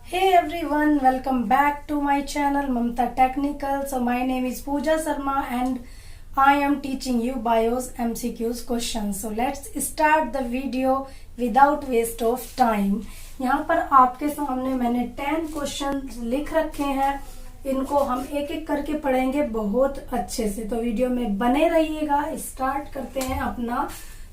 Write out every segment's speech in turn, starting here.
Hey everyone, welcome back to my channel Mamta Technical. So my name is Pooja Sharma and I am teaching you bios MCQs questions. So let's start the video without waste of time. यहाँ पर आपके सामने मैंने 10 question लिख रखे हैं। इनको हम एक एक करके पढ़ेंगे बहुत अच्छे से, तो वीडियो में बने रहिएगा। स्टार्ट करते हैं अपना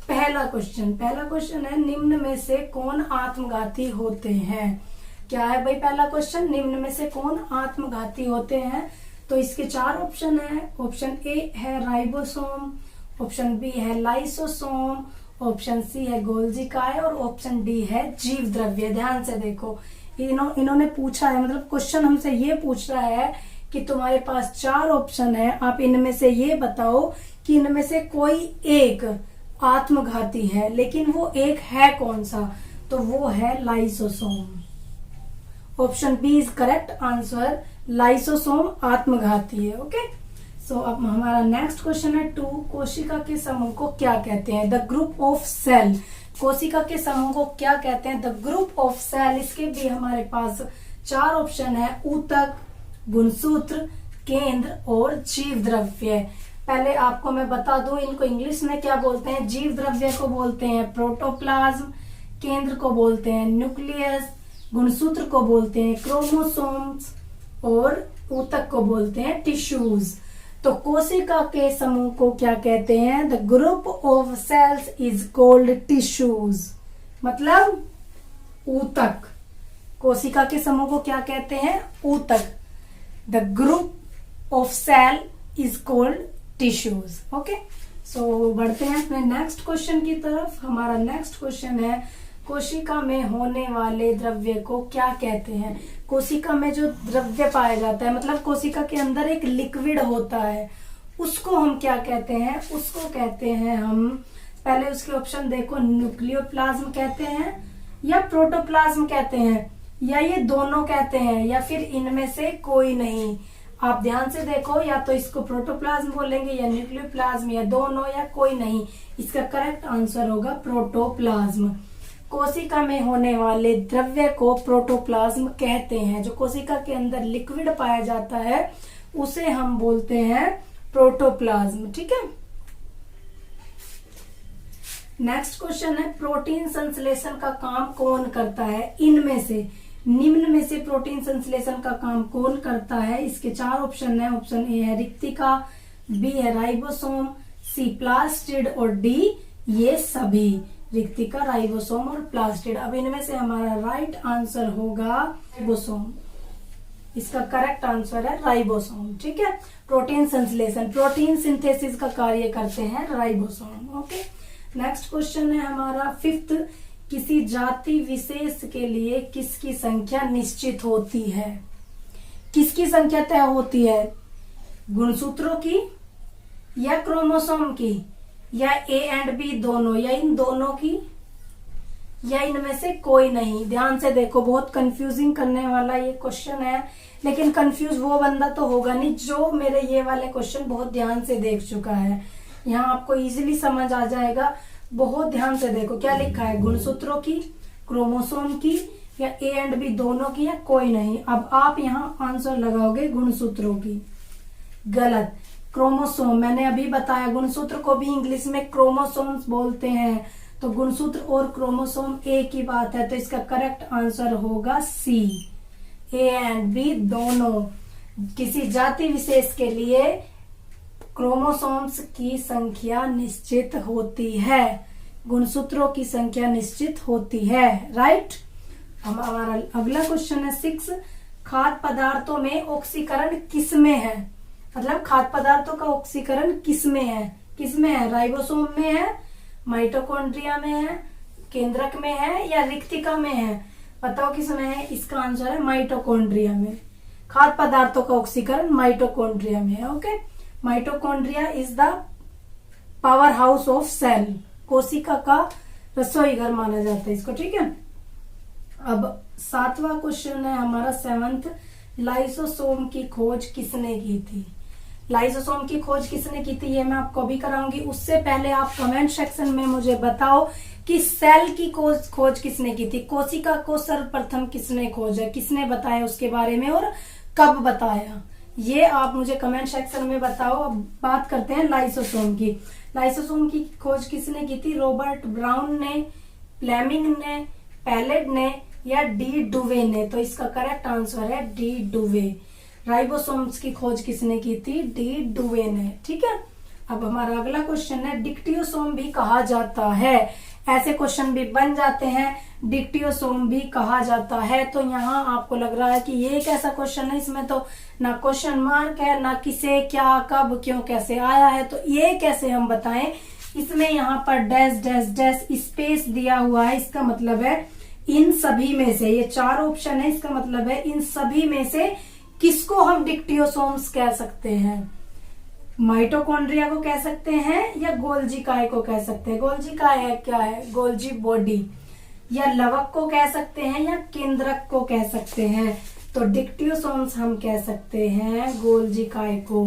पहला क्वेश्चन। पहला क्वेश्चन है, निम्न में से कौन आत्मघाती होते हैं। क्या है भाई पहला क्वेश्चन, निम्न में से कौन आत्मघाती होते हैं। तो इसके 4 ऑप्शन है। ऑप्शन ए है राइबोसोम, ऑप्शन बी है लाइसोसोम, ऑप्शन सी है गोल्जी काय और ऑप्शन डी है जीव द्रव्य। ध्यान से देखो, इन्होंने पूछा है, मतलब क्वेश्चन हमसे ये पूछ रहा है कि तुम्हारे पास 4 ऑप्शन है, आप इनमें से ये बताओ कि इनमें से कोई एक आत्मघाती है, लेकिन वो एक है कौन सा। तो वो है lysosome. Option B is correct answer, lysosome आत्मघाती है। ओके, सो अब हमारा नेक्स्ट क्वेश्चन है 2, कोशिका के समूह को क्या कहते हैं। द ग्रुप ऑफ सेल, कोशिका के समूह को क्या कहते हैं। द ग्रुप ऑफ सेल, इसके भी हमारे पास 4 ऑप्शन है, ऊतक, गुणसूत्र, केंद्र और जीव द्रव्य। पहले आपको मैं बता दूं, इनको इंग्लिश में क्या बोलते हैं। जीव द्रव्य को बोलते हैं प्रोटोप्लाज्म, केंद्र को बोलते हैं न्यूक्लियस, गुणसूत्र को बोलते हैं क्रोमोसोम्स और ऊतक को बोलते हैं टिश्यूज। तो कोशिका के समूह को क्या कहते हैं। The group of cells is called tissues, मतलब ऊतक। कोशिका के समूह को क्या कहते हैं, ऊतक। The group of cell is called tissues. Okay, so बढ़ते हैं अपने नेक्स्ट क्वेश्चन की तरफ। हमारा नेक्स्ट क्वेश्चन है, कोशिका में होने वाले द्रव्य को क्या कहते हैं। कोशिका में जो द्रव्य पाया जाता है, मतलब कोशिका के अंदर एक लिक्विड होता है, उसको हम क्या कहते हैं। उसको कहते हैं हम, पहले उसके ऑप्शन देखो, न्यूक्लियोप्लाज्म कहते हैं या प्रोटोप्लाज्म कहते हैं या ये दोनों कहते हैं या फिर इनमें से कोई नहीं। आप ध्यान से देखो, या तो इसको प्रोटोप्लाज्म बोलेंगे या न्यूक्लियोप्लाज्म या दोनों या कोई नहीं। इसका करेक्ट आंसर होगा प्रोटोप्लाज्म। कोशिका में होने वाले द्रव्य को प्रोटोप्लाज्म कहते हैं। जो कोशिका के अंदर लिक्विड पाया जाता है उसे हम बोलते हैं प्रोटोप्लाज्म। ठीक है, नेक्स्ट क्वेश्चन है, प्रोटीन संश्लेषण का काम कौन करता है। इनमें से, निम्न में से प्रोटीन संश्लेषण का काम कौन करता है। इसके 4 ऑप्शन है। ऑप्शन ए है रिक्तिका, बी है राइबोसोम, सी प्लास्टिड और डी ये सभी। रिक्तिका, राइबोसोम और प्लास्टिड। अब इनमें से हमारा राइट आंसर होगा राइबोसोम। इसका करेक्ट आंसर है राइबोसोम। ठीक है, प्रोटीन संश्लेषण, प्रोटीन सिंथेसिस का कार्य करते हैं राइबोसोम। ओके, नेक्स्ट क्वेश्चन है हमारा 5th, किसी जाति विशेष के लिए किसकी संख्या निश्चित होती है। किसकी संख्या तय होती है, गुणसूत्रों की या क्रोमोसोम की या ए एंड बी दोनों या इन दोनों की या इनमें से कोई नहीं। ध्यान से देखो, बहुत कंफ्यूजिंग करने वाला ये क्वेश्चन है, लेकिन कंफ्यूज वो बंदा तो होगा नहीं जो मेरे ये वाले क्वेश्चन बहुत ध्यान से देख चुका है। यहाँ आपको इजीली समझ आ जाएगा। बहुत ध्यान से देखो क्या लिखा है, गुणसूत्रों की, क्रोमोसोम की या ए एंड बी दोनों की या कोई नहीं। अब आप यहाँ आंसर लगाओगे गुणसूत्रों की, गलत। क्रोमोसोम, मैंने अभी बताया गुणसूत्र को भी इंग्लिश में क्रोमोसोम्स बोलते हैं, तो गुणसूत्र और क्रोमोसोम एक ही बात है। तो इसका करेक्ट आंसर होगा सी, ए एंड बी दोनों। किसी जाति विशेष के लिए क्रोमोसोम्स की संख्या निश्चित होती है, गुणसूत्रों की संख्या निश्चित होती है। राइट, हमारा अगला क्वेश्चन है 6, खाद्य पदार्थों में ऑक्सीकरण किसमें है। मतलब खाद्य पदार्थों का ऑक्सीकरण किसमें है। किसमें है, राइबोसोम में है, माइटोकॉन्ड्रिया में है, केंद्रक में है या रिक्तिका में है। बताओ किसमें है। इसका आंसर है माइटोकॉन्ड्रिया में। खाद्य पदार्थों का ऑक्सीकरण माइटोकॉन्ड्रिया में है। Okay, mitochondria is the powerhouse of cell, कोशिका का रसोई घर माना जाता है इसको। ठीक है, अब 7वां क्वेश्चन है हमारा 7th, लाइसोसोम की खोज किसने की थी। लाइसोसोम की खोज किसने की थी, ये मैं आपको अभी कराऊंगी। उससे पहले आप कमेंट सेक्शन में मुझे बताओ कि सेल की खोज किसने की थी, कोशिका को सर्वप्रथम किसने खोजा, किसने बताया उसके बारे में और कब बताया, ये आप मुझे कमेंट सेक्शन में बताओ। अब बात करते हैं लाइसोसोम की। लाइसोसोम की खोज किसने की थी, रॉबर्ट ब्राउन ने, फ्लेमिंग ने, पैलेट ने या डी डुवे ने। तो इसका करेक्ट आंसर है डी डुवे। राइबोसोम्स की खोज किसने की थी, डी डुवे ने। ठीक है, अब हमारा अगला क्वेश्चन है डिक्टियोसोम भी कहा जाता है। ऐसे क्वेश्चन भी बन जाते हैं, डिक्टियोसोम भी कहा जाता है। तो यहाँ आपको लग रहा है कि ये एक ऐसा क्वेश्चन है, इसमें तो ना क्वेश्चन मार्क है, ना किसे, क्या, कब, क्यों, कैसे आया है, तो ये कैसे हम बताएं। इसमें यहाँ पर डैश डैश डैश स्पेस दिया हुआ है, इसका मतलब है इन सभी में से, ये 4 ऑप्शन है, इसका मतलब है इन सभी में से किसको हम डिक्टियोसोम्स कह सकते हैं। माइटोकॉन्ड्रिया को कह सकते हैं या गोल्जी काय को कह सकते हैं। गोल्जी काय है क्या है, गोल्जी बॉडी, या लवक को कह सकते हैं या केंद्रक को कह सकते हैं। तो डिक्टियोसोम्स हम कह सकते हैं गोल्जी काय को,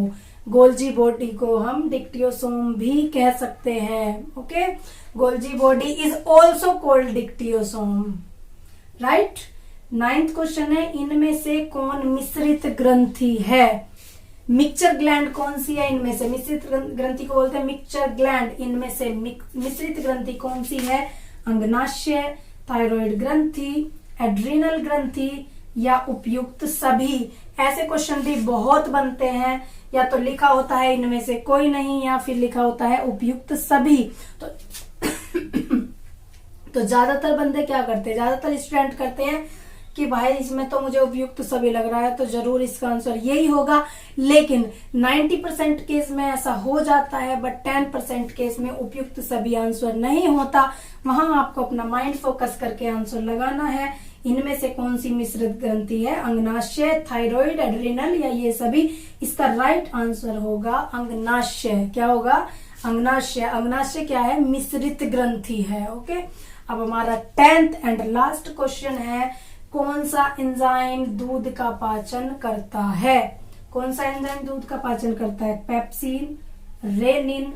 गोल्जी बॉडी को हम डिक्टियोसोम भी कह सकते हैं। Okay, Golgi body is also called dictyosome, right. 9th question है इनमें से कौन मिश्रित ग्रंथि है। मिक्सचर ग्लैंड कौन सी है इनमें से, मिश्रित ग्रंथि को बोलते हैं मिक्सचर ग्लैंड। इनमें से मिश्रित ग्रंथि कौन सी है, अंगनाशय, थायराइड ग्रंथि, एड्रिनल ग्रंथि या उपयुक्त सभी। ऐसे क्वेश्चन भी बहुत बनते हैं, या तो लिखा होता है इनमें से कोई नहीं, या फिर लिखा होता है उपयुक्त सभी। तो ज्यादातर बंदे क्या करते हैं, ज्यादातर स्टूडेंट करते हैं कि भाई इसमें तो मुझे उपयुक्त सभी लग रहा है, तो जरूर इसका आंसर यही होगा। लेकिन 90% केस में ऐसा हो जाता है, बट 10% केस में उपयुक्त सभी आंसर नहीं होता। वहां आपको अपना माइंड फोकस करके आंसर लगाना है। इनमें से कौन सी मिश्रित ग्रंथि है, अंगनाशय, थायराइड, एड्रिनल या ये सभी। इसका राइट आंसर होगा अंगनाशय। क्या होगा, अंगनाशय। अंगनाशय क्या है, मिश्रित ग्रंथि है। ओके, अब हमारा 10th एंड लास्ट क्वेश्चन है कौन सा एंजाइम दूध का पाचन करता है। कौन सा एंजाइम दूध का पाचन करता है, pepsin, rennin,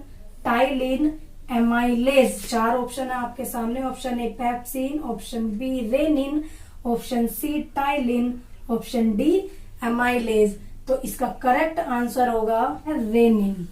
ptyalin, amylase. 4 option है आपके सामने। Option A pepsin, option B rennin, option C ptyalin, option D amylase. तो इसका करेक्ट आंसर होगा rennin.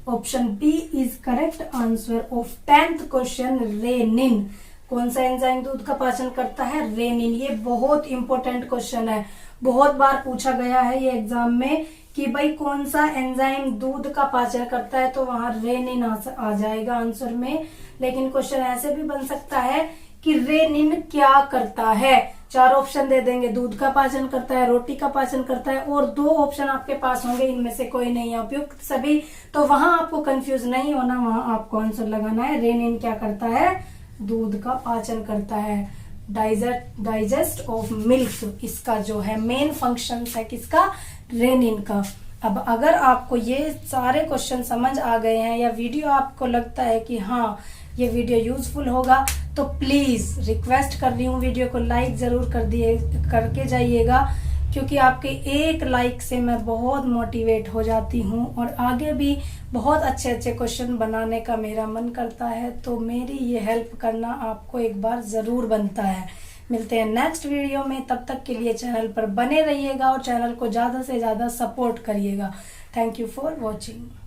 Option B is correct answer of 10th question, rennin. कौन सा एंजाइम दूध का पाचन करता है, रेनिन। ये बहुत इंपॉर्टेंट क्वेश्चन है, बहुत बार पूछा गया है ये एग्जाम में कि भाई कौन सा एंजाइम दूध का पाचन करता है, तो वहां रेनिन आ जाएगा आंसर में। लेकिन क्वेश्चन ऐसे भी बन सकता है कि रेनिन क्या करता है। 4 ऑप्शन दे देंगे, दूध का पाचन करता है, रोटी का पाचन करता है, और 2 ऑप्शन आपके पास होंगे, इनमें से कोई नहीं है उपयुक्त सभी। तो वहां आपको कंफ्यूज नहीं होना, वहां आपको आंसर लगाना है रेनिन क्या करता है, दूध का पाचन करता है। डाइजेस्ट ऑफ मिल्क, इसका जो है मेन फंक्शन है किसका, रेनिन का। अब अगर आपको ये सारे क्वेश्चन समझ आ गए हैं, या वीडियो आपको लगता है कि हाँ ये वीडियो यूजफुल होगा, तो प्लीज रिक्वेस्ट कर रही हूँ वीडियो को लाइक जरूर करके जाइएगा, क्योंकि आपके एक लाइक से मैं बहुत मोटिवेट हो जाती हूँ और आगे भी बहुत अच्छे अच्छे क्वेश्चन बनाने का मेरा मन करता है। तो मेरी ये हेल्प करना आपको एक बार जरूर बनता है। मिलते हैं नेक्स्ट वीडियो में, तब तक के लिए चैनल पर बने रहिएगा और चैनल को ज्यादा से ज्यादा सपोर्ट करिएगा। Thank you for watching.